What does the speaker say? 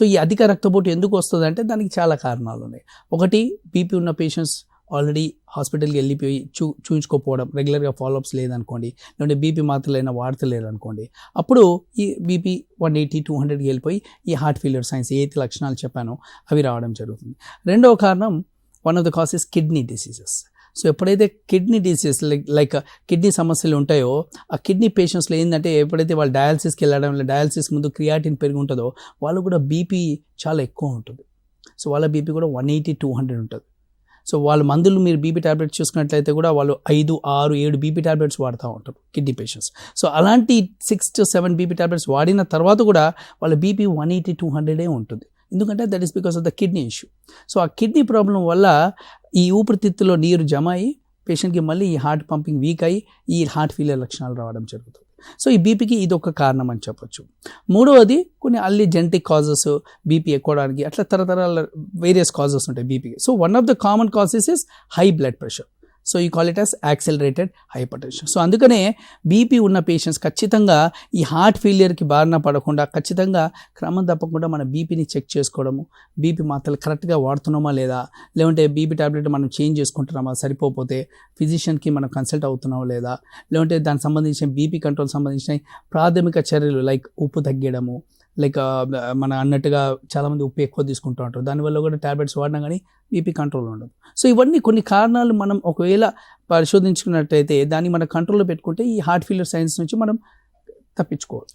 So ఈ అధిక రక్తపోటు ఎందుకు వస్తుందంటే దానికి చాలా కారణాలు ఉన్నాయి. ఒకటి, బీపీ ఉన్న పేషెంట్స్ ఆల్రెడీ హాస్పిటల్కి వెళ్ళిపోయి చూయించుకోకపోవడం, రెగ్యులర్గా ఫాలోఅప్స్ లేదనుకోండి, లేదంటే బీపీ మాత్రలైనా వాడతలేరు అనుకోండి, అప్పుడు ఈ బీపీ 180, 200కి వెళ్ళిపోయి ఈ హార్ట్ ఫెయిల్యూర్ సైన్స్ ఏదైతే లక్షణాలు చెప్పానో అవి రావడం జరుగుతుంది. రెండవ కారణం, one of the causes kidney diseases. So ఎప్పుడైతే కిడ్నీ డిసీజెస్ లైక్ కిడ్నీ సమస్యలు ఉంటాయో, ఆ కిడ్నీ పేషెంట్స్లో ఏంటంటే ఎప్పుడైతే వాళ్ళు డయాలసిస్కి వెళ్ళడం, డయాలసిస్ ముందు క్రియాటిన్ పెరిగి ఉంటుందో వాళ్ళు కూడా బీపీ చాలా ఎక్కువ ఉంటుంది. సో వాళ్ళ బీపీ కూడా 180, 200 ఉంటుంది. సో వాళ్ళ మందులు మీరు బీపీ టాబ్లెట్స్ చూసుకున్నట్లయితే కూడా వాళ్ళు 5, 6, 7 బీపీ టాబ్లెట్స్ వాడుతూ ఉంటారు కిడ్నీ పేషెంట్స్. సో అలాంటి 6 to 7 బీపీ టాబ్లెట్స్ వాడిన తర్వాత కూడా వాళ్ళ బీపీ 180, 200 ఉంటుంది. ఎందుకంటే that is because of the kidney issue. So ఆ కిడ్నీ ప్రాబ్లం వల్ల ఈ ఊపిరితిత్తులో నీరు జమ అయ్యి పేషెంట్కి మళ్ళీ ఈ హార్ట్ పంపింగ్ వీక్ అయ్యి ఈ హార్ట్ ఫెయిలియర్ లక్షణాలు రావడం జరుగుతుంది. సో ఈ బీపీకి ఇది ఒక కారణం అని చెప్పొచ్చు. మూడవది, కొన్ని అల్లి జెనెటిక్ కాజెస్ బీపీ ఎక్కువడానికి, అట్లా తరతరాల వేరియస్ కాజెస్ ఉంటాయి బీపీకి. So one of the common causes is high blood pressure. So we call it as accelerated hypertension. So అందుకనే బీపీ ఉన్న పేషెంట్స్ ఖచ్చితంగా ఈ హార్ట్ ఫెయిలియర్కి బారిన పడకుండా ఖచ్చితంగా క్రమం తప్పకుండా మన బీపీని చెక్ చేసుకోవడము, బీపీ మాత్రలు కరెక్ట్గా వాడుతున్నామా లేదా, లేదంటే బీపీ టాబ్లెట్ మనం చేంజ్ చేసుకుంటున్నామా, సరిపోతే ఫిజిషియన్కి మనం కన్సల్ట్ అవుతున్నామా లేదా, లేదంటే దానికి సంబంధించిన బీపీ కంట్రోల్ సంబంధించిన ప్రాథమిక చర్యలు లైక్ ఉప్పు తగ్గడము, లైక్ మన అన్నట్టుగా చాలామంది ఉప్పు ఎక్కువ తీసుకుంటూ ఉంటారు, దానివల్ల కూడా టాబ్లెట్స్ వాడినా కానీ బీపీ కంట్రోల్ ఉండదు. సో ఇవన్నీ కొన్ని కారణాలు మనం ఒకవేళ పరిశోధించుకున్నట్టయితే దాన్ని మన కంట్రోల్లో పెట్టుకుంటే ఈ హార్ట్ ఫెయిల్యూర్ సైన్స్ నుంచి మనం తప్పించుకోవచ్చు.